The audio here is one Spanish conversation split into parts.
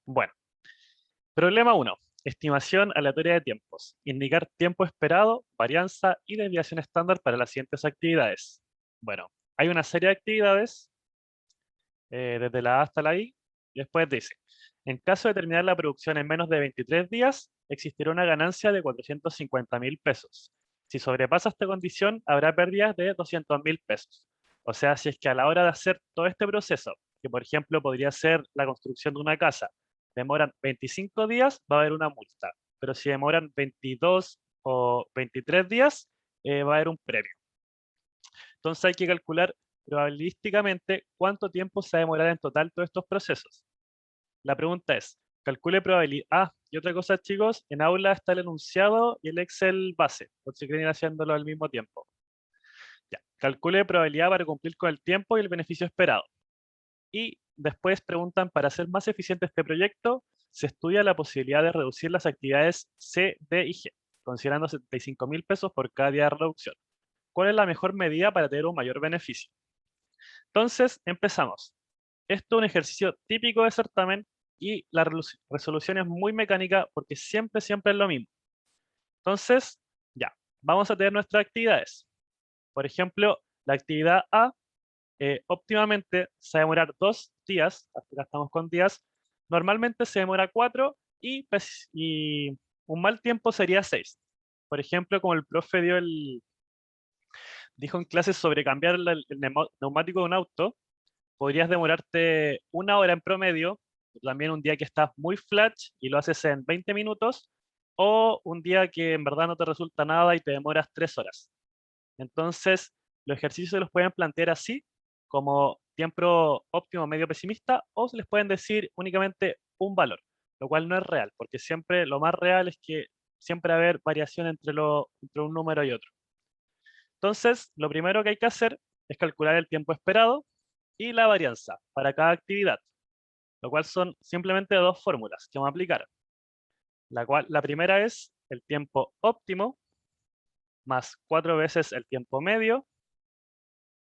Bueno, problema uno. Estimación aleatoria de tiempos. Indicar tiempo esperado, varianza y desviación estándar para las siguientes actividades. Bueno, hay una serie de actividades, desde la A hasta la I, y después dice, en caso de terminar la producción en menos de 23 días, existirá una ganancia de 450.000 pesos. Si sobrepasa esta condición, habrá pérdidas de 200.000 pesos. O sea, si es que a la hora de hacer todo este proceso, que por ejemplo podría ser la construcción de una casa, demoran 25 días, va a haber una multa. Pero si demoran 22 o 23 días, va a haber un premio. Entonces hay que calcular probabilísticamente cuánto tiempo se va a demorar en total todos estos procesos. La pregunta es, calcule probabilidad. Ah, y otra cosa, chicos, en aula está el enunciado y el Excel base, por si quieren ir haciéndolo al mismo tiempo. Ya, calcule probabilidad para cumplir con el tiempo y el beneficio esperado. Y después preguntan, para hacer más eficiente este proyecto, se estudia la posibilidad de reducir las actividades C, D y G, considerando 75.000 pesos por cada día de reducción. ¿Cuál es la mejor medida para tener un mayor beneficio? Entonces, empezamos. Esto es un ejercicio típico de certamen y la resolución es muy mecánica porque siempre es lo mismo. Entonces, ya, vamos a tener nuestras actividades. Por ejemplo, la actividad A, óptimamente se va a demorar 2 días, acá estamos con días, normalmente se demora 4 y un mal tiempo sería 6. Por ejemplo, como el profe dijo en clase sobre cambiar el neumático de un auto, podrías demorarte 1 hora en promedio, también un día que estás muy flash y lo haces en 20 minutos, o un día que en verdad no te resulta nada y te demoras 3 horas. Entonces, los ejercicios se los pueden plantear así, como tiempo óptimo medio pesimista, o se les pueden decir únicamente un valor, lo cual no es real, porque siempre lo más real es que siempre va a haber variación entre un número y otro. Entonces, lo primero que hay que hacer es calcular el tiempo esperado y la varianza para cada actividad, lo cual son simplemente dos fórmulas que vamos a aplicar. La primera es el tiempo óptimo más 4 veces el tiempo medio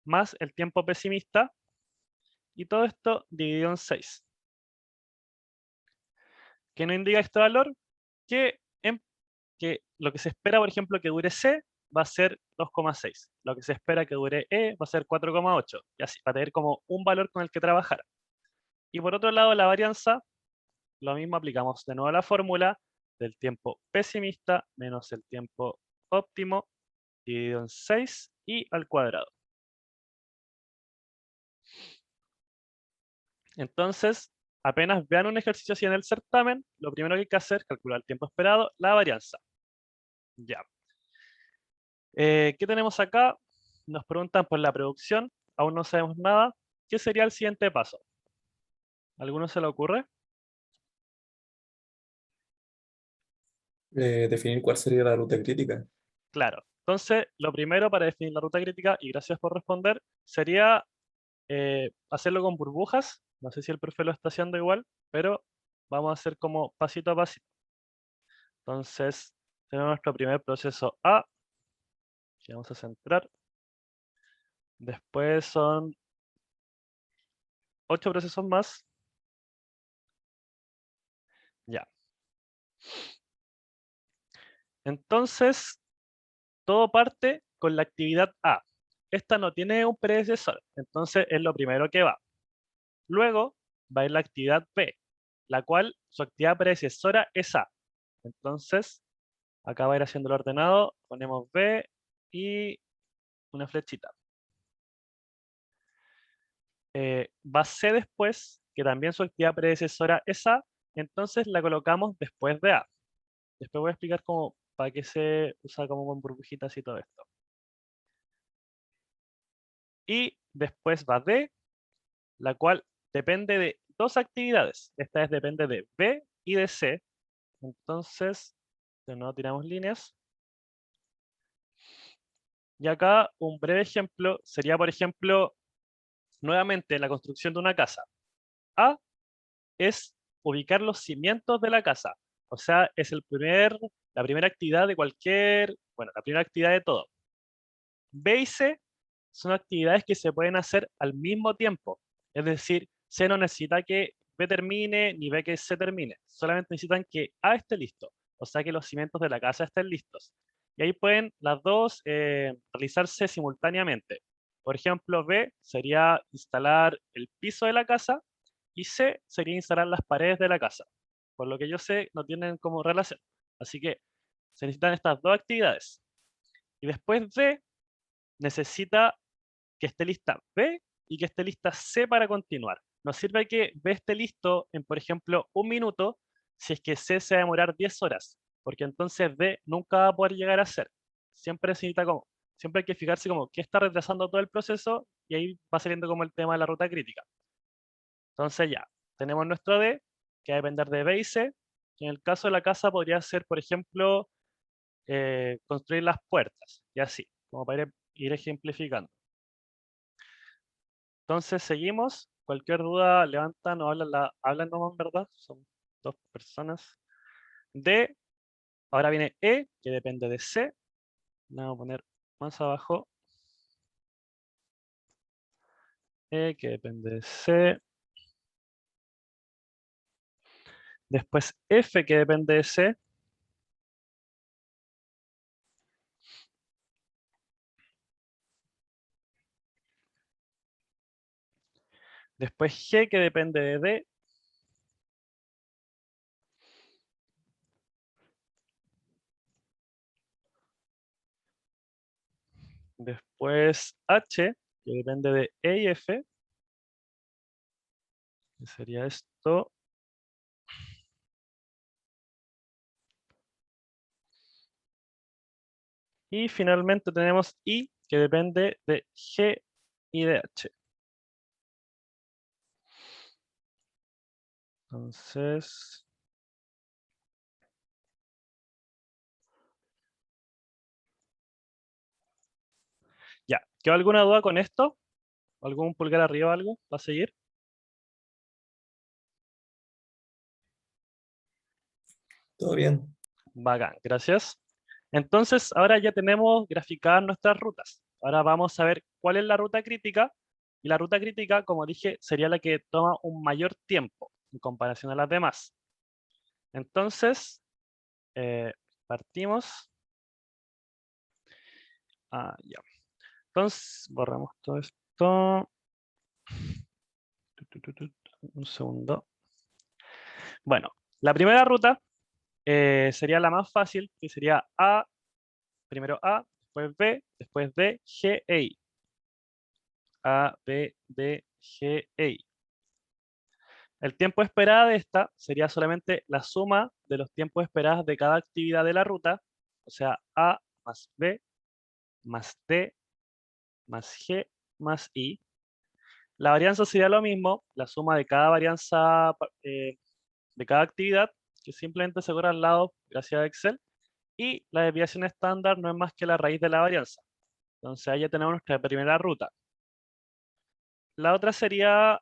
más el tiempo pesimista, y todo esto dividido en 6. ¿Qué nos indica este valor? Que, que lo que se espera, por ejemplo, que dure C va a ser 2,6. Lo que se espera que dure E va a ser 4,8. Y así, va a tener como un valor con el que trabajar. Y por otro lado, la varianza, lo mismo, aplicamos de nuevo la fórmula del tiempo pesimista menos el tiempo óptimo dividido en 6 y al cuadrado. Entonces, apenas vean un ejercicio así en el certamen, lo primero que hay que hacer es calcular el tiempo esperado, la varianza. Ya. ¿Qué tenemos acá? Nos preguntan por la producción, aún no sabemos nada. ¿Qué sería el siguiente paso? ¿Alguno se le ocurre? Definir cuál sería la ruta crítica. Claro. Entonces, lo primero para definir la ruta crítica, y gracias por responder, sería hacerlo con burbujas. No sé si el profe lo está haciendo igual, pero vamos a hacer como pasito a pasito. Entonces, tenemos nuestro primer proceso A, que vamos a centrar. Después son 8 procesos más. Ya. Entonces, todo parte con la actividad A. Esta no tiene un predecesor, entonces es lo primero que va. Luego va a ir la actividad B, la cual su actividad predecesora es A. Entonces, acá va a ir haciendo el ordenado, ponemos B y una flechita. Va C después, que también su actividad predecesora es A, entonces la colocamos después de A. Después voy a explicar cómo, para qué se usa como con burbujitas y todo esto. Y después va D, la cual depende de dos actividades. Esta vez depende de B y de C. Entonces, de nuevo tiramos líneas. Y acá un breve ejemplo sería, por ejemplo, nuevamente la construcción de una casa. A es ubicar los cimientos de la casa. O sea, es la primera actividad de la primera actividad de todo. B y C son actividades que se pueden hacer al mismo tiempo. Es decir, C no necesita que B termine ni B que C termine. Solamente necesitan que A esté listo. O sea que los cimientos de la casa estén listos. Y ahí pueden las dos realizarse simultáneamente. Por ejemplo, B sería instalar el piso de la casa y C sería instalar las paredes de la casa. Por lo que yo sé, no tienen como relación. Así que se necesitan estas dos actividades. Y después D necesita que esté lista B y que esté lista C para continuar. Nos sirve que B esté listo en, por ejemplo, 1 minuto, si es que C se va a demorar 10 horas, porque entonces B nunca va a poder llegar a ser. Siempre hay que fijarse como qué está retrasando todo el proceso y ahí va saliendo como el tema de la ruta crítica. Entonces ya, tenemos nuestro D, que va a depender de B y C, y en el caso de la casa podría ser, por ejemplo, construir las puertas, y así, como para ir ejemplificando. Entonces seguimos. Cualquier duda, levantan o hablan nomás, ¿verdad? Son dos personas. D, ahora viene E, que depende de C. Le vamos a poner más abajo. E, que depende de C. Después F, que depende de C. Después G, que depende de D. Después H, que depende de E y F. Que sería esto. Y finalmente tenemos I, que depende de G y de H. Entonces, ya. ¿Quedó alguna duda con esto? ¿Algún pulgar arriba o algo? ¿Va a seguir? Todo bien. Bacán, gracias. Entonces, ahora ya tenemos graficadas nuestras rutas. Ahora vamos a ver cuál es la ruta crítica. Y la ruta crítica, como dije, sería la que toma un mayor tiempo en comparación a las demás. Entonces, partimos. Ya. Entonces, borramos todo esto. Un segundo. Bueno, la primera ruta sería la más fácil, que sería A, primero A, después B, después D, G, E, I. A, B, D, G, E, I. El tiempo esperado de esta sería solamente la suma de los tiempos esperados de cada actividad de la ruta, o sea, A más B más D más G más I. La varianza sería lo mismo, la suma de cada varianza de cada actividad, que simplemente se corre al lado gracias a Excel, y la desviación estándar no es más que la raíz de la varianza. Entonces ahí ya tenemos nuestra primera ruta. La otra sería,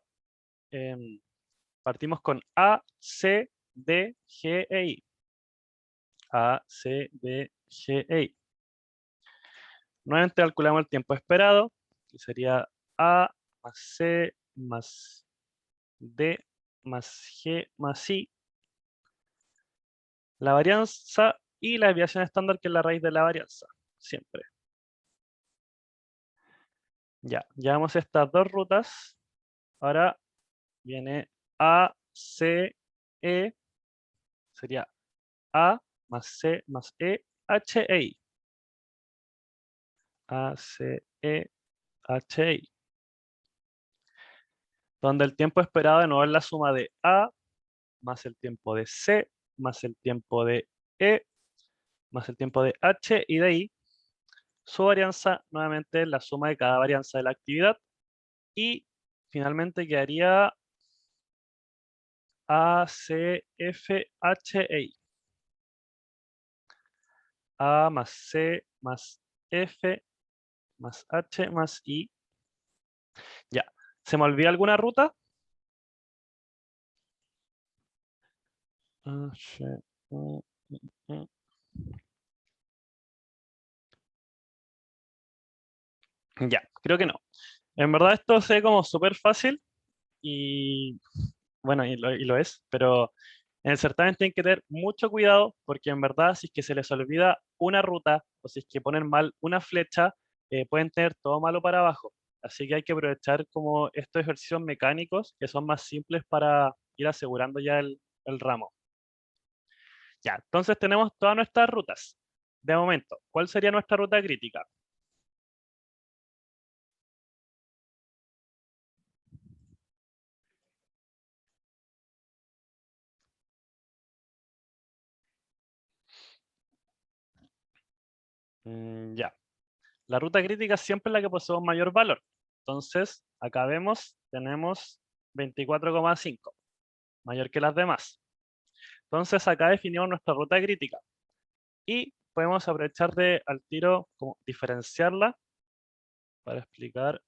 partimos con A, C, D, G, E, I. A, C, D, G, E, I. Nuevamente calculamos el tiempo esperado, que sería A más C más D más G más I. La varianza y la desviación estándar, que es la raíz de la varianza, siempre. Ya, llevamos estas dos rutas. Ahora viene A, C, E. Sería A más C más E, H, E, I. A, C, E, H, I. Donde el tiempo esperado de nuevo es la suma de A más el tiempo de C más el tiempo de E más el tiempo de H y de I. Su varianza nuevamente es la suma de cada varianza de la actividad. Y finalmente quedaría A, C, F, H, E, I. A más C más F más H más I. Ya. ¿Se me olvida alguna ruta? H, U, U. Ya, creo que no. En verdad esto se ve como súper fácil y bueno, y lo es, pero en el certamen tienen que tener mucho cuidado porque en verdad si es que se les olvida una ruta o si es que ponen mal una flecha, pueden tener todo malo para abajo. Así que hay que aprovechar como estos ejercicios mecánicos que son más simples para ir asegurando ya el ramo. Ya, entonces tenemos todas nuestras rutas. De momento, ¿cuál sería nuestra ruta crítica? Ya. La ruta crítica siempre es la que posee un mayor valor. Entonces, acá vemos, tenemos 24,5, mayor que las demás. Entonces, acá definimos nuestra ruta crítica y podemos aprovechar de al tiro como diferenciarla para explicar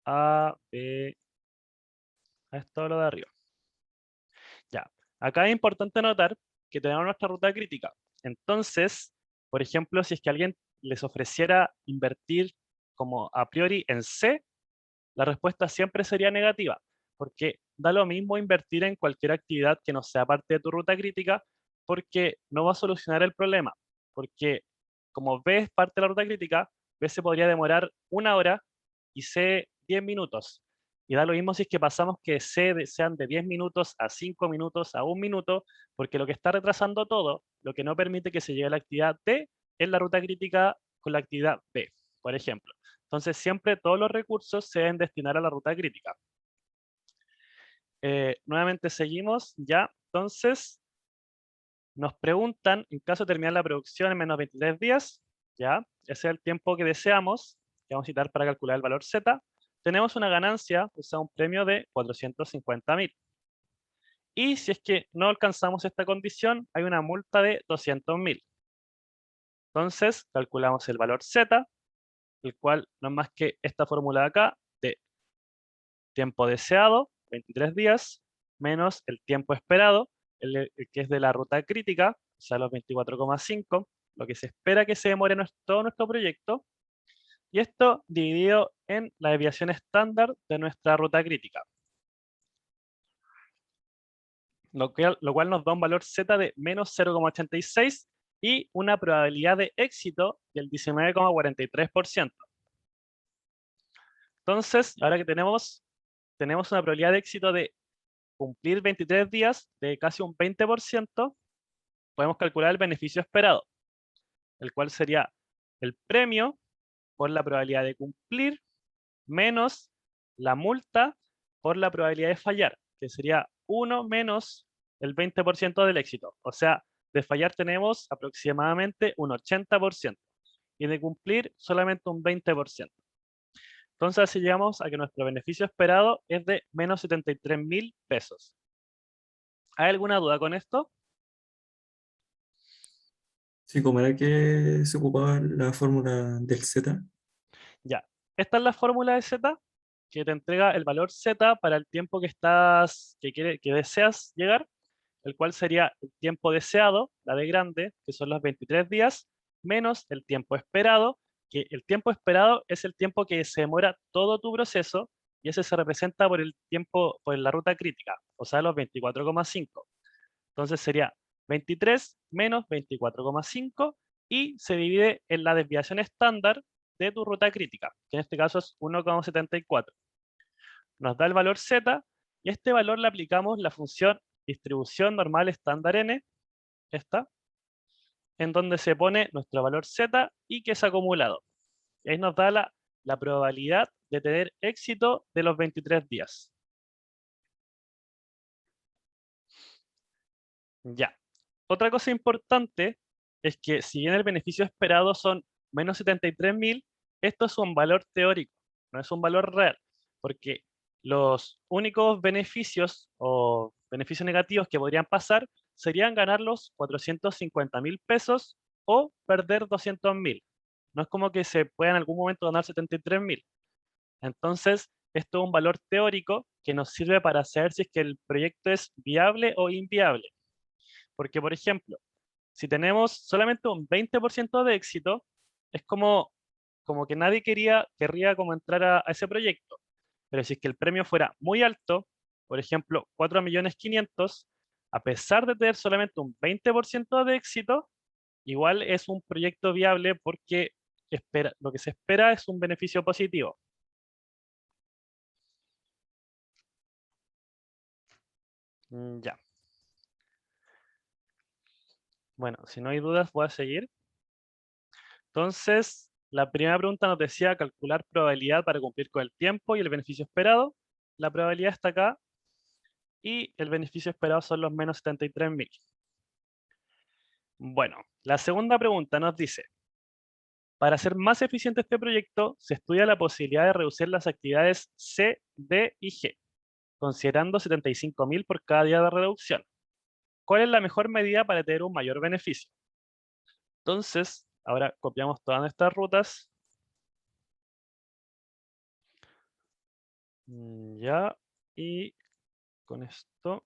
A, B, a esto lo de arriba. Ya, acá es importante notar que tenemos nuestra ruta crítica. Entonces, por ejemplo, si es que alguien les ofreciera invertir como a priori en C, la respuesta siempre sería negativa, porque da lo mismo invertir en cualquier actividad que no sea parte de tu ruta crítica, porque no va a solucionar el problema, porque como B es parte de la ruta crítica, B se podría demorar 1 hora y C 10 minutos. Y da lo mismo si es que pasamos que sean de 10 minutos a 5 minutos a 1 minuto, porque lo que está retrasando todo, lo que no permite que se llegue a la actividad D, es la ruta crítica con la actividad B, por ejemplo. Entonces, siempre todos los recursos se deben destinar a la ruta crítica. Nuevamente seguimos, ya. Entonces, nos preguntan, en caso de terminar la producción en menos 23 días, ya, ese es el tiempo que deseamos, que vamos a citar para calcular el valor Z, tenemos una ganancia, o sea, un premio de 450.000. Y si es que no alcanzamos esta condición, hay una multa de 200.000. Entonces, calculamos el valor Z, el cual no es más que esta fórmula de acá, de tiempo deseado, 23 días, menos el tiempo esperado, el que es de la ruta crítica, o sea, los 24,5, lo que se espera que se demore todo nuestro proyecto, y esto dividido en la desviación estándar de nuestra ruta crítica, lo cual nos da un valor Z de menos 0,86 y una probabilidad de éxito del 19,43%. Entonces, ahora que tenemos una probabilidad de éxito de cumplir 23 días de casi un 20%, podemos calcular el beneficio esperado, el cual sería el premio por la probabilidad de cumplir menos la multa por la probabilidad de fallar, que sería 1 menos el 20% del éxito. O sea, de fallar tenemos aproximadamente un 80% y de cumplir solamente un 20%. Entonces así llegamos a que nuestro beneficio esperado es de menos 73.000 pesos. ¿Hay alguna duda con esto? Sí, como era que se ocupaba la fórmula del Z. Ya. Esta es la fórmula de Z que te entrega el valor Z para el tiempo que deseas llegar, el cual sería el tiempo deseado, la de grande, que son los 23 días, menos el tiempo esperado, que el tiempo esperado es el tiempo que se demora todo tu proceso y ese se representa por el tiempo, por la ruta crítica, o sea, los 24,5. Entonces sería 23 menos 24,5 y se divide en la desviación estándar de tu ruta crítica, que en este caso es 1,74. Nos da el valor Z y a este valor le aplicamos la función distribución normal estándar n, esta, en donde se pone nuestro valor Z y que es acumulado. Y ahí nos da la probabilidad de tener éxito de los 23 días. Ya. Otra cosa importante es que si bien el beneficio esperado son menos 73.000, esto es un valor teórico, no es un valor real, porque los únicos beneficios o beneficios negativos que podrían pasar serían ganar los 450.000 pesos o perder 200.000. No es como que se pueda en algún momento ganar 73.000. Entonces, esto es un valor teórico que nos sirve para saber si es que el proyecto es viable o inviable. Porque, por ejemplo, si tenemos solamente un 20% de éxito, es como que nadie querría como entrar a ese proyecto. Pero si es que el premio fuera muy alto, por ejemplo, 4.500.000, a pesar de tener solamente un 20% de éxito, igual es un proyecto viable porque lo que se espera es un beneficio positivo. Ya. Bueno, si no hay dudas, voy a seguir. Entonces, la primera pregunta nos decía calcular probabilidad para cumplir con el tiempo y el beneficio esperado. La probabilidad está acá y el beneficio esperado son los menos 73.000. Bueno, la segunda pregunta nos dice, para hacer más eficiente este proyecto, se estudia la posibilidad de reducir las actividades C, D y G, considerando 75.000 por cada día de reducción. ¿Cuál es la mejor medida para tener un mayor beneficio? Entonces, ahora copiamos todas nuestras rutas. Ya, y con esto.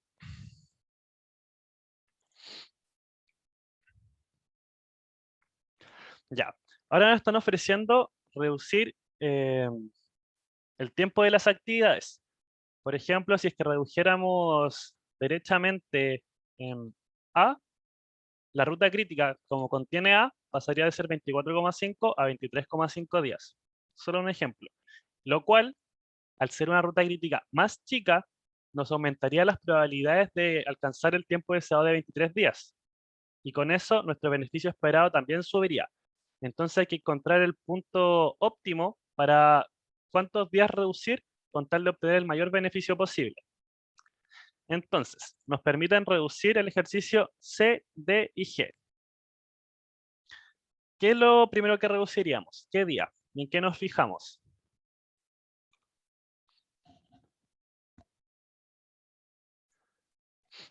Ya, ahora nos están ofreciendo reducir el tiempo de las actividades. Por ejemplo, si es que redujéramos derechamente en A, la ruta crítica, como contiene A, pasaría de ser 24,5 a 23,5 días. Solo un ejemplo. Lo cual, al ser una ruta crítica más chica, nos aumentaría las probabilidades de alcanzar el tiempo deseado de 23 días. Y con eso, nuestro beneficio esperado también subiría. Entonces hay que encontrar el punto óptimo para cuántos días reducir con tal de obtener el mayor beneficio posible. Entonces, nos permiten reducir el ejercicio C, D y G. ¿Qué es lo primero que reduciríamos? ¿Qué día? ¿Y en qué nos fijamos?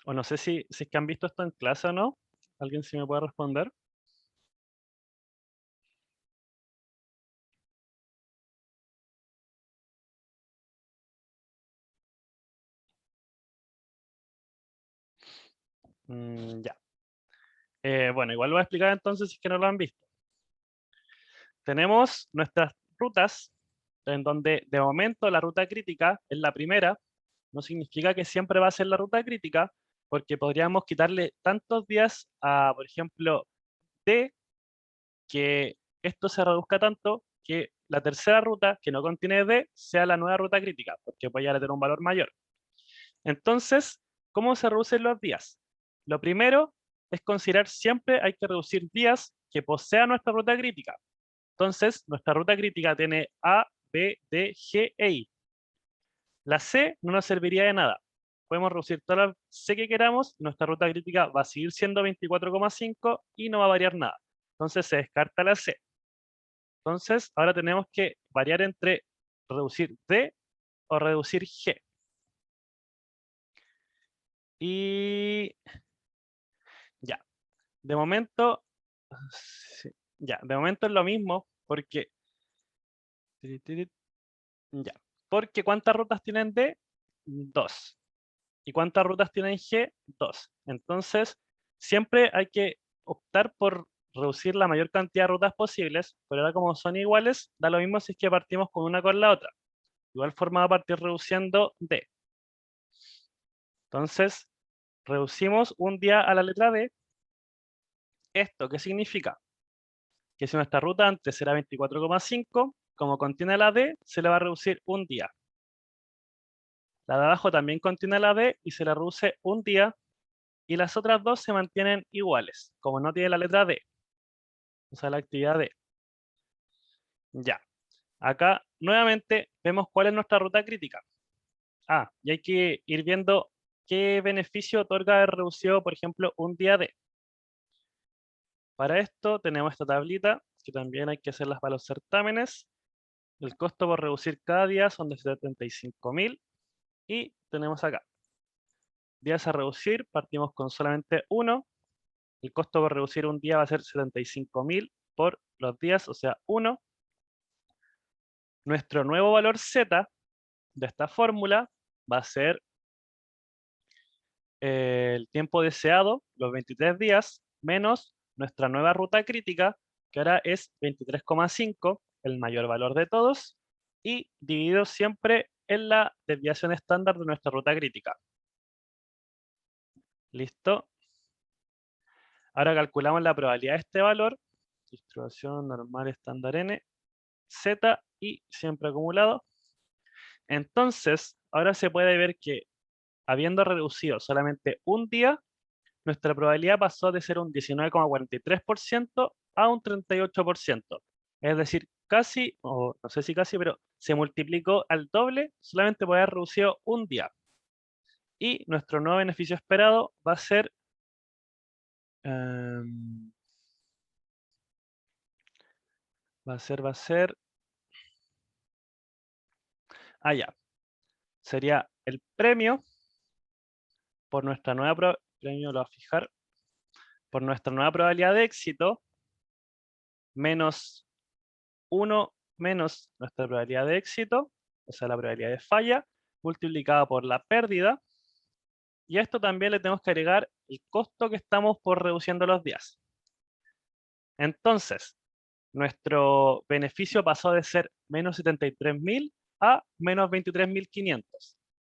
O no sé si es que han visto esto en clase o no. ¿Alguien sí me puede responder? Ya. Bueno, igual lo voy a explicar entonces si es que no lo han visto. Tenemos nuestras rutas, en donde de momento la ruta crítica es la primera. No significa que siempre va a ser la ruta crítica, porque podríamos quitarle tantos días a, por ejemplo, D, que esto se reduzca tanto que la tercera ruta, que no contiene D, sea la nueva ruta crítica, porque puede llegar a tener un valor mayor. Entonces, ¿cómo se reducen los días? Lo primero es considerar siempre hay que reducir días que posea nuestra ruta crítica. Entonces, nuestra ruta crítica tiene A, B, D, G e I. La C no nos serviría de nada. Podemos reducir toda la C que queramos, nuestra ruta crítica va a seguir siendo 24,5 y no va a variar nada. Entonces se descarta la C. Entonces, ahora tenemos que variar entre reducir D o reducir G. Y ya, de momento, sí, ya, de momento es lo mismo porque, ya, porque ¿cuántas rutas tienen D? 2. ¿Y cuántas rutas tienen G? 2. Entonces, siempre hay que optar por reducir la mayor cantidad de rutas posibles, pero ahora como son iguales, da lo mismo si es que partimos con una con la otra. Igual forma va a partir reduciendo D. Entonces, reducimos un día a la letra D. ¿Esto qué significa? Que si nuestra ruta antes era 24,5, como contiene la D, se le va a reducir un día. La de abajo también contiene la D y se le reduce un día. Y las otras dos se mantienen iguales, como no tiene la letra D. O sea, la actividad D. Ya. Acá nuevamente vemos cuál es nuestra ruta crítica. Y hay que ir viendo qué beneficio otorga haber reducido, por ejemplo, un día D. Para esto tenemos esta tablita, que también hay que hacerlas para los certámenes. El costo por reducir cada día son de 75.000. Y tenemos acá, días a reducir, partimos con solamente uno. El costo por reducir un día va a ser 75.000 por los días, o sea, 1. Nuestro nuevo valor Z de esta fórmula va a ser el tiempo deseado, los 23 días, menos nuestra nueva ruta crítica, que ahora es 23,5, el mayor valor de todos, y dividido siempre en la desviación estándar de nuestra ruta crítica. ¿Listo? Ahora calculamos la probabilidad de este valor, distribución normal estándar n, z y siempre acumulado. Entonces, ahora se puede ver que habiendo reducido solamente un día, nuestra probabilidad pasó de ser un 19,43% a un 38%. Es decir, casi, o no sé si casi, pero se multiplicó al doble solamente por haber reducido un día. Y nuestro nuevo beneficio esperado va a ser... va a ser... ya. Sería el premio por nuestra nueva premio lo voy a fijar, por nuestra nueva probabilidad de éxito menos 1 menos nuestra probabilidad de éxito, o sea, la probabilidad de falla, multiplicada por la pérdida. Y a esto también le tenemos que agregar el costo que estamos por reduciendo los días. Entonces, nuestro beneficio pasó de ser menos 73.000 a menos 23.500.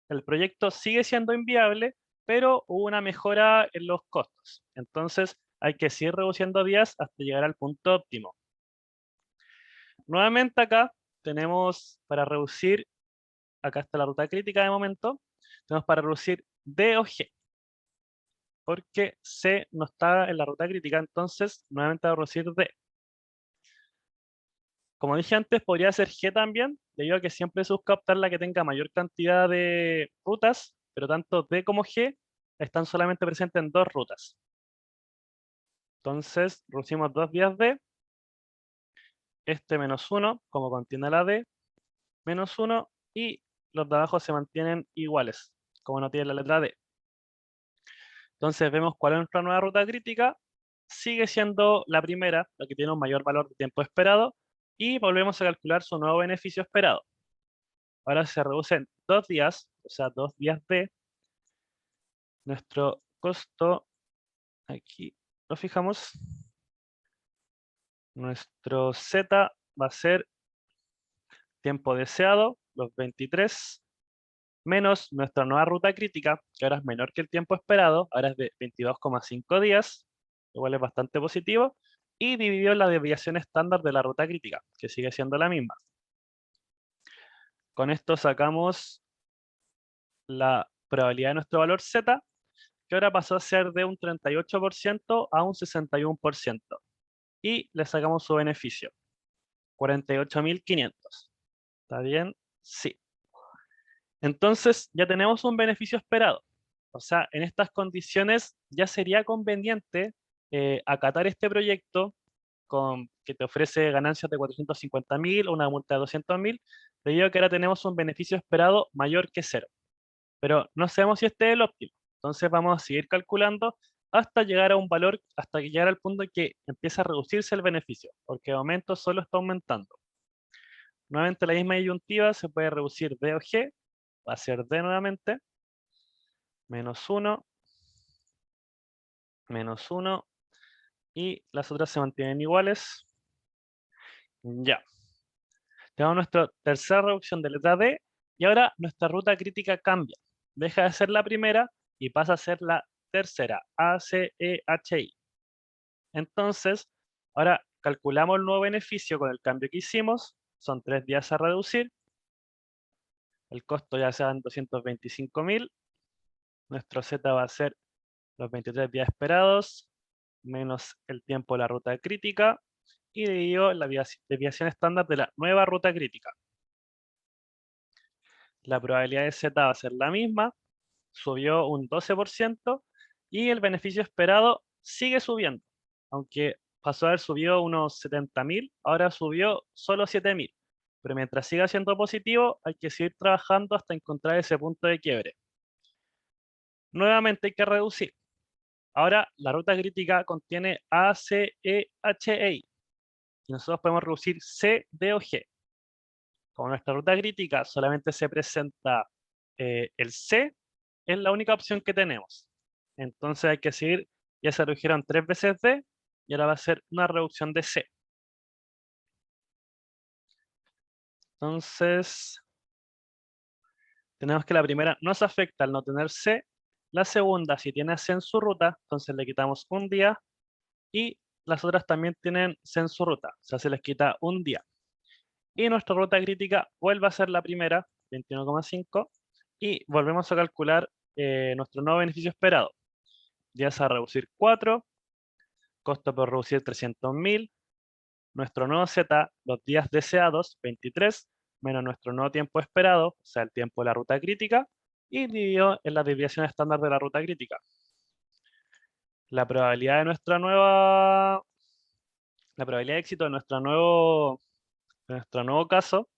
El proyecto sigue siendo inviable, pero hubo una mejora en los costos. Entonces, hay que seguir reduciendo días hasta llegar al punto óptimo. Nuevamente acá tenemos para reducir, acá está la ruta crítica de momento, tenemos para reducir D o G, porque C no está en la ruta crítica, entonces nuevamente va a reducir D. Como dije antes, podría ser G también, debido a que siempre se busca optar la que tenga mayor cantidad de rutas, pero tanto D como G están solamente presentes en dos rutas. Entonces, reducimos dos días D, este menos 1, como contiene la D, menos 1, y los de abajo se mantienen iguales, como no tiene la letra D. Entonces vemos cuál es nuestra nueva ruta crítica, sigue siendo la primera, la que tiene un mayor valor de tiempo esperado, y volvemos a calcular su nuevo beneficio esperado. Ahora se reducen 2 días, o sea, 2 días de nuestro costo, aquí lo fijamos, nuestro Z va a ser tiempo deseado, los 23, menos nuestra nueva ruta crítica, que ahora es menor que el tiempo esperado, ahora es de 22,5 días, igual es bastante positivo, y dividido en la desviación estándar de la ruta crítica, que sigue siendo la misma. Con esto sacamos la probabilidad de nuestro valor Z, que ahora pasó a ser de un 38% a un 61%. Y le sacamos su beneficio, 48.500. ¿Está bien? Sí. Entonces ya tenemos un beneficio esperado. O sea, en estas condiciones ya sería conveniente acatar este proyecto que te ofrece ganancias de 450.000 o una multa de 200.000, debido a que ahora tenemos un beneficio esperado mayor que cero. Pero no sabemos si este es el óptimo. Entonces vamos a seguir calculando hasta llegar a un valor, hasta llegar al punto en que empieza a reducirse el beneficio, porque de momento solo está aumentando. Nuevamente la misma disyuntiva, se puede reducir D o G, va a ser D nuevamente, menos 1, menos 1, y las otras se mantienen iguales. Ya. Tenemos nuestra tercera reducción de letra D, y ahora nuestra ruta crítica cambia. Deja de ser la primera y pasa a ser la tercera, ACEHI. Entonces, ahora calculamos el nuevo beneficio con el cambio que hicimos, son 3 días a reducir, el costo ya sea en 225.000, nuestro Z va a ser los 23 días esperados, menos el tiempo de la ruta crítica, y dividido la desviación estándar de la nueva ruta crítica. La probabilidad de Z va a ser la misma, subió un 12%, y el beneficio esperado sigue subiendo, aunque pasó a haber subido unos 70.000, ahora subió solo 7.000. Pero mientras siga siendo positivo, hay que seguir trabajando hasta encontrar ese punto de quiebre. Nuevamente hay que reducir. Ahora la ruta crítica contiene A, C, E, H, E, I. Y nosotros podemos reducir C, D o G. Como nuestra ruta crítica solamente se presenta el C, es la única opción que tenemos. Entonces hay que seguir, ya se redujeron 3 veces D, y ahora va a ser una reducción de C. Entonces, tenemos que la primera nos afecta al no tener C, la segunda si tiene C en su ruta, entonces le quitamos un día, y las otras también tienen C en su ruta, o sea, se les quita un día. Y nuestra ruta crítica vuelve a ser la primera, 21,5, y volvemos a calcular nuestro nuevo beneficio esperado. Días a reducir 4, costo por reducir 300.000, nuestro nuevo Z, los días deseados, 23, menos nuestro nuevo tiempo esperado, o sea, el tiempo de la ruta crítica, y dividido en la desviación estándar de la ruta crítica. La probabilidad de la probabilidad de éxito de nuestro nuevo caso,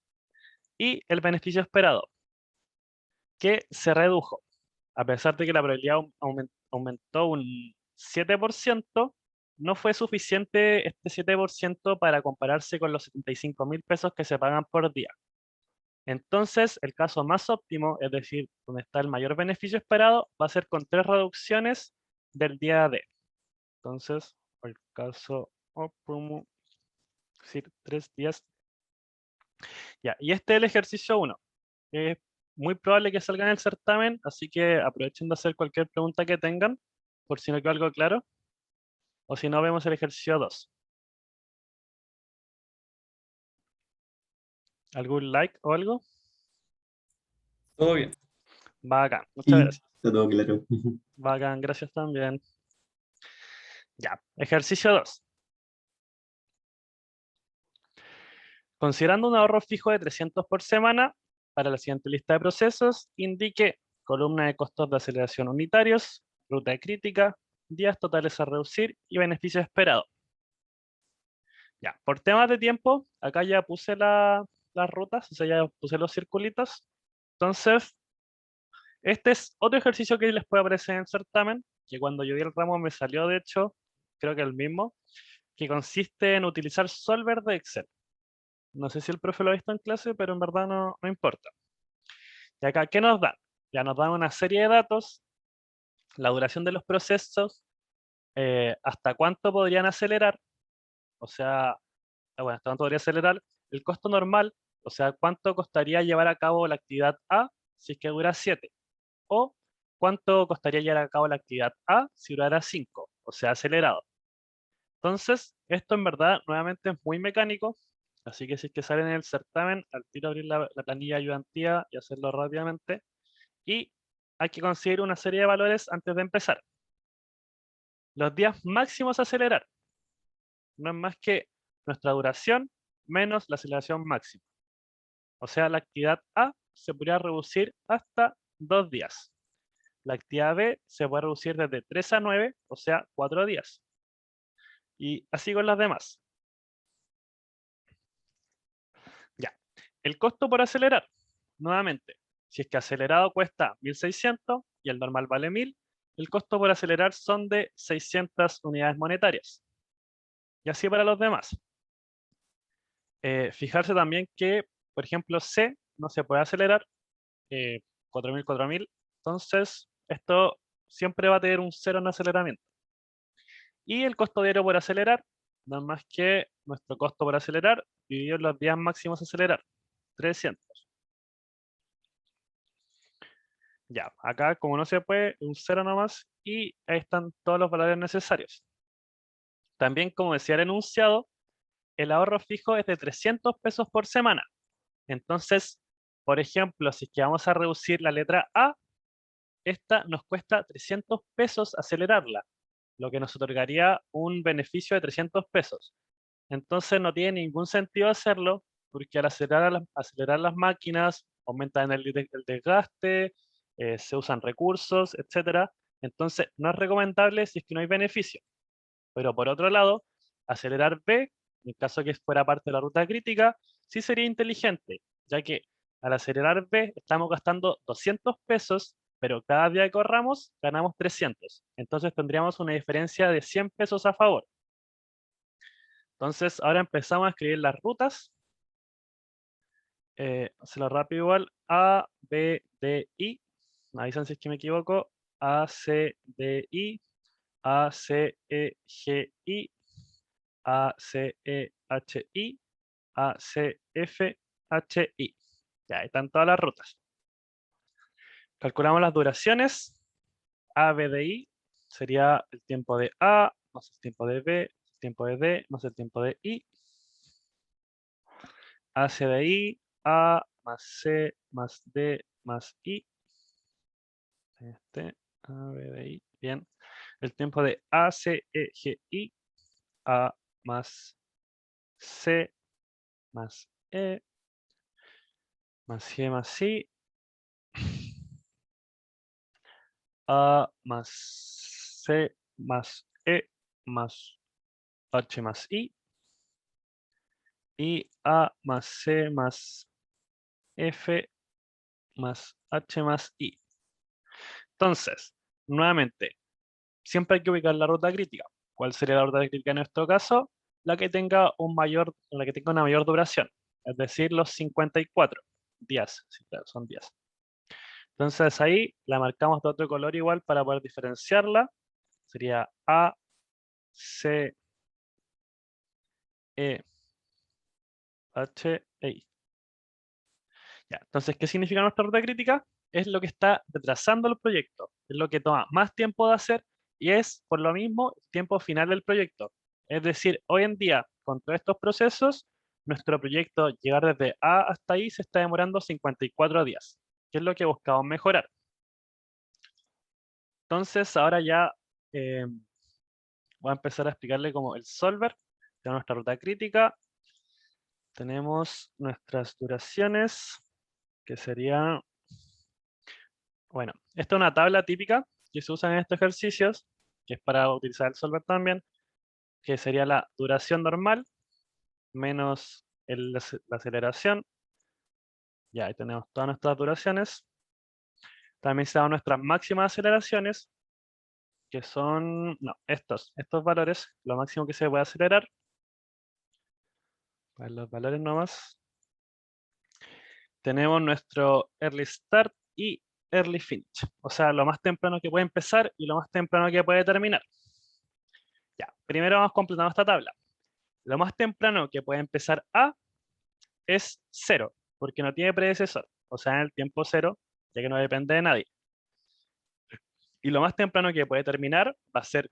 y el beneficio esperado, que se redujo. A pesar de que la probabilidad aumentó un 7%, no fue suficiente este 7% para compararse con los 75.000 pesos que se pagan por día. Entonces, el caso más óptimo, es decir, donde está el mayor beneficio esperado, va a ser con 3 reducciones del día D. Entonces, el caso óptimo, es decir, 3 días. Ya, y este es el ejercicio 1. Es muy probable que salga en el certamen, así que aprovechen de hacer cualquier pregunta que tengan, por si no quedó algo claro, o si no, vemos el ejercicio 2. ¿Algún like o algo? Todo bien. Bacán, muchas Sí, gracias. está todo claro. Bacán, gracias también. Ya, ejercicio 2. Considerando un ahorro fijo de 300 por semana, para la siguiente lista de procesos, indique columna de costos de aceleración unitarios, ruta crítica, días totales a reducir y beneficio esperado. Ya, por temas de tiempo, acá ya puse las rutas, o sea, ya puse los circulitos. Entonces, este es otro ejercicio que les puede aparecer en el certamen, que cuando yo vi el ramo me salió, de hecho, creo que el mismo, que consiste en utilizar Solver de Excel. No sé si el profe lo ha visto en clase, pero en verdad no importa. Y acá, ¿qué nos dan? Ya nos dan una serie de datos, la duración de los procesos, hasta cuánto podrían acelerar, o sea, bueno, hasta cuánto podría acelerar, el costo normal, o sea, cuánto costaría llevar a cabo la actividad A si es que dura 7, o cuánto costaría llevar a cabo la actividad A si durara 5, o sea, acelerado. Entonces, esto en verdad nuevamente es muy mecánico, así que si es que salen en el certamen, al tiro abrir la planilla ayudantía y hacerlo rápidamente. Y hay que conseguir una serie de valores antes de empezar. Los días máximos a acelerar no es más que nuestra duración menos la aceleración máxima. O sea, la actividad A se podría reducir hasta 2 días. La actividad B se puede reducir desde 3 a 9, o sea, 4 días. Y así con las demás. Ya. El costo por acelerar, nuevamente, si es que acelerado cuesta 1.600 y el normal vale 1.000, el costo por acelerar son de 600 unidades monetarias. Y así para los demás. Fijarse también que, por ejemplo, C no se puede acelerar, 4.000, 4.000. Entonces, esto siempre va a tener un cero en aceleramiento. Y el costo diario por acelerar, no es más que nuestro costo por acelerar dividido en los días máximos a acelerar, 300. Ya, acá como no se puede, un cero nomás, y ahí están todos los valores necesarios. También, como decía el enunciado, el ahorro fijo es de 300 pesos por semana. Entonces, por ejemplo, si es que vamos a reducir la letra A, esta nos cuesta 300 pesos acelerarla, lo que nos otorgaría un beneficio de 300 pesos. Entonces no tiene ningún sentido hacerlo, porque al acelerar las máquinas, aumentan el desgaste, se usan recursos, etcétera. Entonces no es recomendable si es que no hay beneficio. Pero por otro lado, acelerar B, en caso que fuera parte de la ruta crítica, sí sería inteligente, ya que al acelerar B estamos gastando 200 pesos, pero cada día que corramos ganamos 300. Entonces tendríamos una diferencia de 100 pesos a favor. Entonces ahora empezamos a escribir las rutas. Hacerlo rápido igual. A, B, D, I. Me avisan si es que me equivoco. A, C, D, I. A, C, E, G, I. A, C, E, H, I. A, C, F, H, I. Ya, ahí están todas las rutas. Calculamos las duraciones. A, B de I sería el tiempo de A, más el tiempo de B, el tiempo de D, más el tiempo de I. AC de I, A más C más D más I. A, B de I. Bien. El tiempo de A, C, E, G, I. A más C más E más G más I. A más C más E más H más I. Y A más C más F más H más I. Entonces, nuevamente, siempre hay que ubicar la ruta crítica. ¿Cuál sería la ruta crítica en nuestro caso? La que tenga la que tenga una mayor duración, es decir, los 54 días, sí, claro, son días. Entonces ahí la marcamos de otro color igual para poder diferenciarla. Sería A, C, E, H, E, I. Ya, entonces, ¿qué significa nuestra ruta crítica? Es lo que está retrasando el proyecto, es lo que toma más tiempo de hacer y es, por lo mismo, el tiempo final del proyecto. Es decir, hoy en día, con todos estos procesos, nuestro proyecto llegar desde A hasta I se está demorando 54 días, que es lo que buscamos mejorar. Entonces, ahora ya eh, voy a empezar a explicarle como el solver de nuestra ruta crítica. Tenemos nuestras duraciones, que serían, bueno, esta es una tabla típica que se usa en estos ejercicios, que es para utilizar el solver también, que sería la duración normal menos la aceleración. Ya, ahí tenemos todas nuestras duraciones. También se dan nuestras máximas aceleraciones, que son, no, estos valores, lo máximo que se puede acelerar. Para los valores nomás. Tenemos nuestro early start y early finish. O sea, lo más temprano que puede empezar y lo más temprano que puede terminar. Ya, primero vamos completando esta tabla. Lo más temprano que puede empezar A es 0, porque no tiene predecesor. O sea, en el tiempo 0, ya que no depende de nadie. Y lo más temprano que puede terminar va a ser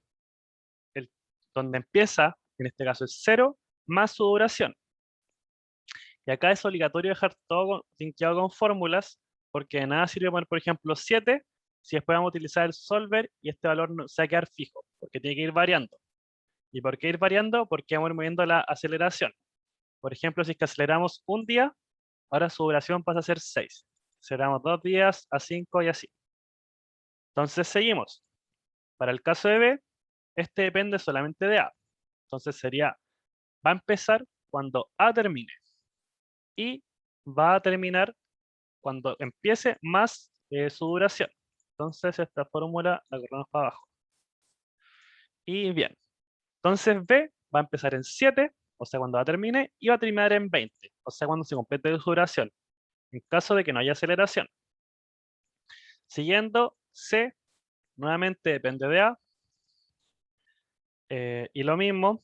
el, donde empieza, en este caso es 0, más su duración. Y acá es obligatorio dejar todo linkeado con fórmulas, porque de nada sirve poner, por ejemplo, 7, si después vamos a utilizar el solver y este valor no, se va a quedar fijo, porque tiene que ir variando. ¿Y por qué ir variando? Porque vamos a ir moviendo la aceleración. Por ejemplo, si es que aceleramos un día, ahora su duración pasa a ser 6. Aceleramos 2 días a 5 y así. Entonces seguimos. Para el caso de B, este depende solamente de A. Entonces sería, va a empezar cuando A termine. Y va a terminar cuando empiece más su duración. Entonces esta fórmula la corremos para abajo. Y bien, entonces B va a empezar en 7, o sea, cuando va a termine, y va a terminar en 20, o sea, cuando se complete su duración, en caso de que no haya aceleración. Siguiendo, C nuevamente depende de A, y lo mismo,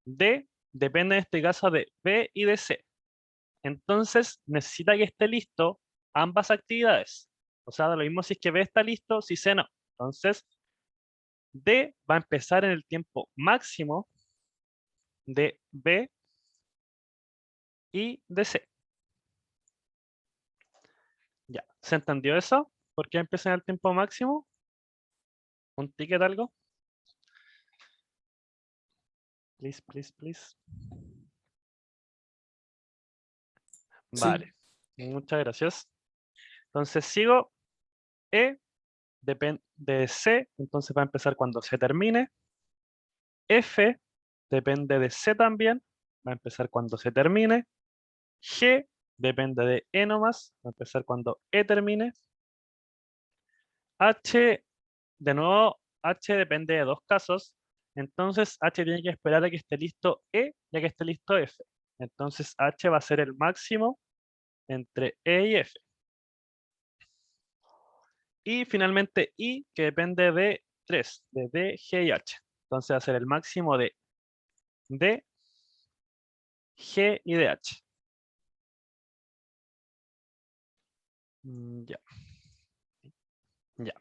D depende en este caso de B y de C. Entonces necesita que esté listo ambas actividades. O sea, lo mismo si es que B está listo, si C no. Entonces, D va a empezar en el tiempo máximo de B y de C. Ya, ¿se entendió eso? ¿Por qué empieza en el tiempo máximo? ¿Un ticket algo? Please, please, please. Sí, Vale, muchas gracias. Entonces sigo. E depende de C, entonces va a empezar cuando C termine. F depende de C también, va a empezar cuando C termine. G depende de E nomás, va a empezar cuando E termine. H, de nuevo, H depende de dos casos. Entonces H tiene que esperar a que esté listo E y a que esté listo F. Entonces H va a ser el máximo entre E y F. Y finalmente I, que depende de 3, de D, G y H. Entonces va a ser el máximo de D, G y de H. Ya. Ya.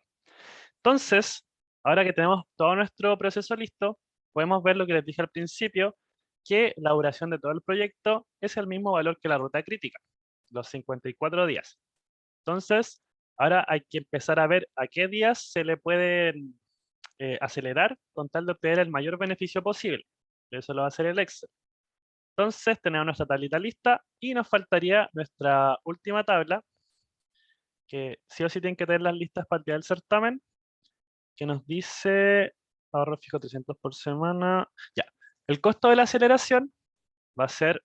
Entonces, ahora que tenemos todo nuestro proceso listo, podemos ver lo que les dije al principio, que la duración de todo el proyecto es el mismo valor que la ruta crítica, los 54 días. Entonces, ahora hay que empezar a ver a qué días se le puede acelerar con tal de obtener el mayor beneficio posible. Eso lo va a hacer el Excel. Entonces, tenemos nuestra tablita lista y nos faltaría nuestra última tabla, que sí o sí tienen que tener las listas para el día del certamen, que nos dice ahorro fijo 300 por semana. Ya, el costo de la aceleración va a ser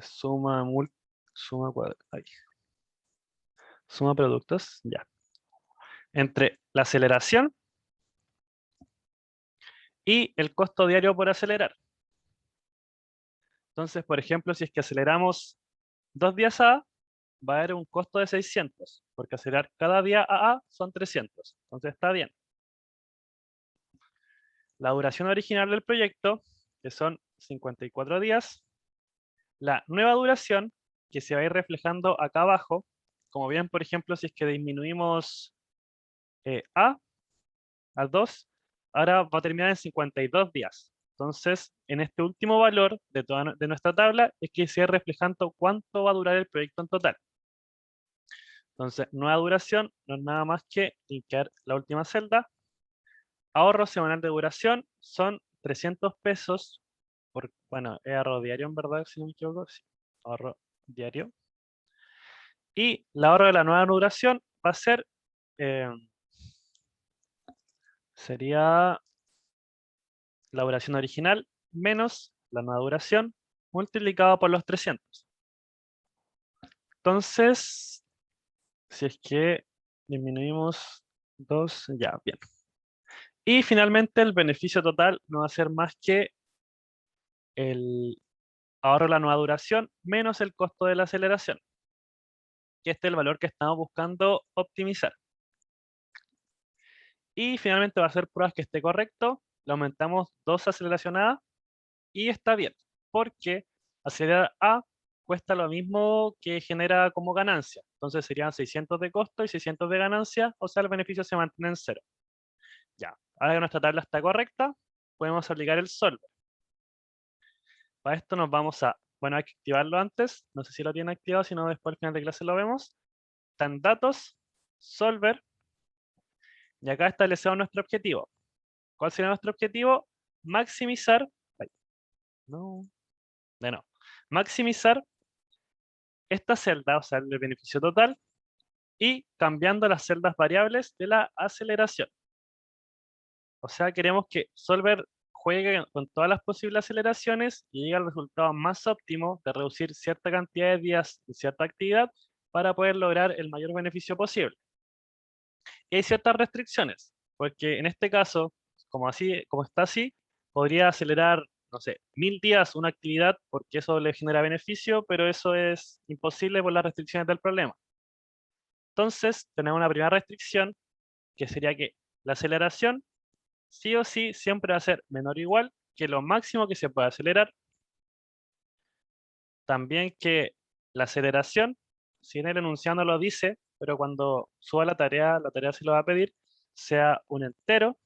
suma, suma, suma productos, ya. Entre la aceleración y el costo diario por acelerar. Entonces, por ejemplo, si es que aceleramos 2 días A, va a haber un costo de 600, porque acelerar cada día a son 300. Entonces está bien. La duración original del proyecto, que son 54 días. La nueva duración, que se va a ir reflejando acá abajo, como bien, por ejemplo, si es que disminuimos A al 2, ahora va a terminar en 52 días. Entonces, en este último valor de nuestra tabla, es que se va reflejando cuánto va a durar el proyecto en total. Entonces, nueva duración no es nada más que linkear la última celda. Ahorro semanal de duración son 300 pesos bueno, es ahorro diario en verdad, si no me equivoco. Sí, ahorro diario. Y la ahorro de la nueva duración va a ser, eh, sería la duración original menos la nueva duración multiplicado por los 300. Entonces, si es que disminuimos 2, ya, bien. Y finalmente el beneficio total no va a ser más que el ahorro de la nueva duración menos el costo de la aceleración, que este es el valor que estamos buscando optimizar. Y finalmente va a ser pruebas que esté correcto, le aumentamos 2 aceleración A y está bien, porque acelerar A cuesta lo mismo que genera como ganancia. Entonces serían 600 de costo y 600 de ganancia, o sea, el beneficio se mantiene en cero. Ya, ahora que nuestra tabla está correcta, podemos aplicar el solver. Para esto nos vamos a, bueno, hay que activarlo antes, no sé si lo tiene activado, si no después al final de clase lo vemos. Está en datos, solver, y acá establecemos nuestro objetivo. ¿Cuál sería nuestro objetivo? Maximizar, ay, no, de no, maximizar esta celda, o sea, el beneficio total, y cambiando las celdas variables de la aceleración. O sea, queremos que Solver juegue con todas las posibles aceleraciones y llegue al resultado más óptimo de reducir cierta cantidad de días de cierta actividad para poder lograr el mayor beneficio posible. Y hay ciertas restricciones, porque en este caso, como está así, podría acelerar, no sé, 1000 días una actividad porque eso le genera beneficio, pero eso es imposible por las restricciones del problema. Entonces, tenemos una primera restricción, que sería que la aceleración sí o sí siempre va a ser menor o igual que lo máximo que se puede acelerar. También que la aceleración, si en el enunciado no lo dice, pero cuando suba la tarea se lo va a pedir, sea un entero.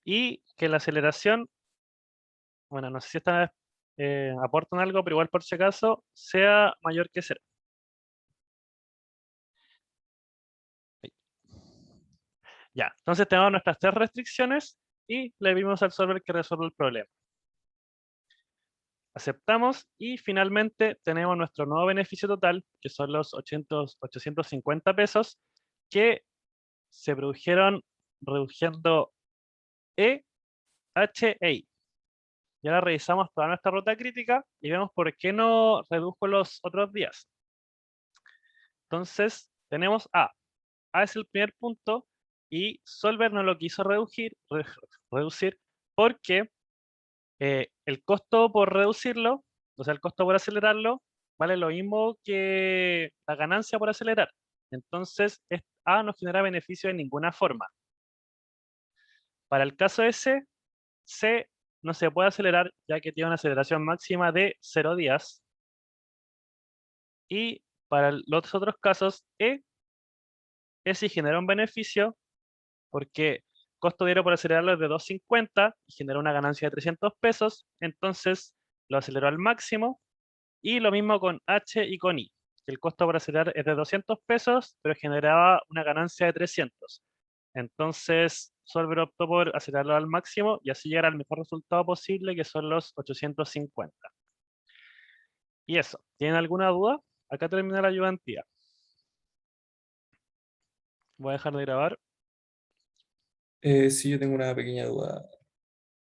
Y que la aceleración, bueno, no sé si esta aportan algo, pero igual por si acaso, sea mayor que 0. Ya, entonces tenemos nuestras 3 restricciones y le vimos al solver que resuelve el problema. Aceptamos y finalmente tenemos nuestro nuevo beneficio total, que son los 850 pesos, que se produjeron reduciendo E, H e I. Y ahora revisamos toda nuestra ruta crítica y vemos por qué no redujo los otros días. Entonces, tenemos A. A es el primer punto y Solver no lo quiso reducir porque el costo por reducirlo, o sea, el costo por acelerarlo, vale lo mismo que la ganancia por acelerar. Entonces, A no genera beneficio de ninguna forma. Para el caso S, C no se puede acelerar ya que tiene una aceleración máxima de 0 días. Y Para los otros casos, si genera un beneficio porque costo diario por acelerarlo es de 2.50 y genera una ganancia de 300 pesos, entonces lo aceleró al máximo. Y lo mismo con H y con I, que el costo por acelerar es de 200 pesos, pero generaba una ganancia de 300. Entonces, Solver optó por acelerarlo al máximo y así llegar al mejor resultado posible, que son los 850. Y eso, ¿tienen alguna duda? Acá termina la ayudantía. Voy a dejar de grabar. Sí, yo tengo una pequeña duda.